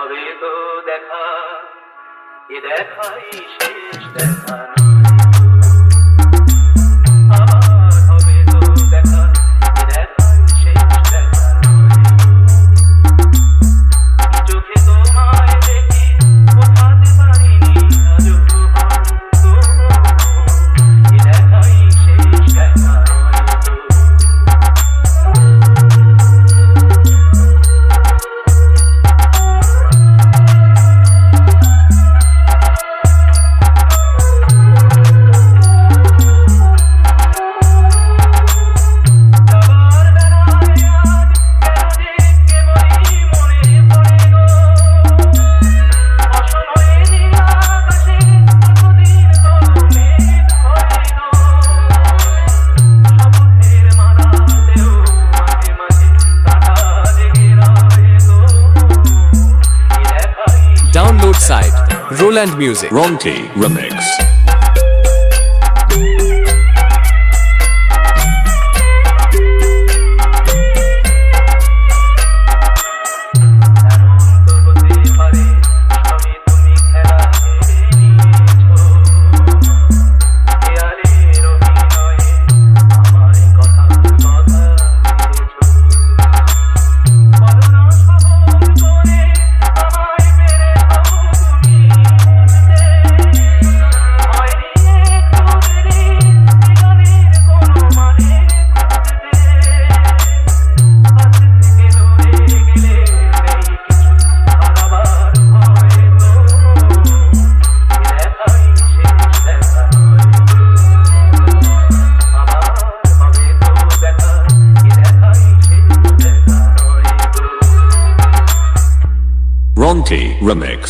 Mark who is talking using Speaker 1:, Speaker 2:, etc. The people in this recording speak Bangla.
Speaker 1: হবে তো দেখা, এ দেখাই শেষ দেখা আবার হবে তো দেখা, এ দেখাই শেষ দেখা চোখে তোমায় দেখি কোথাতে পারিনি আজও হয়তো, এ দেখাই শেষ দেখা
Speaker 2: Download site Roland Music.
Speaker 3: Ronti Remix. Ronti Remix.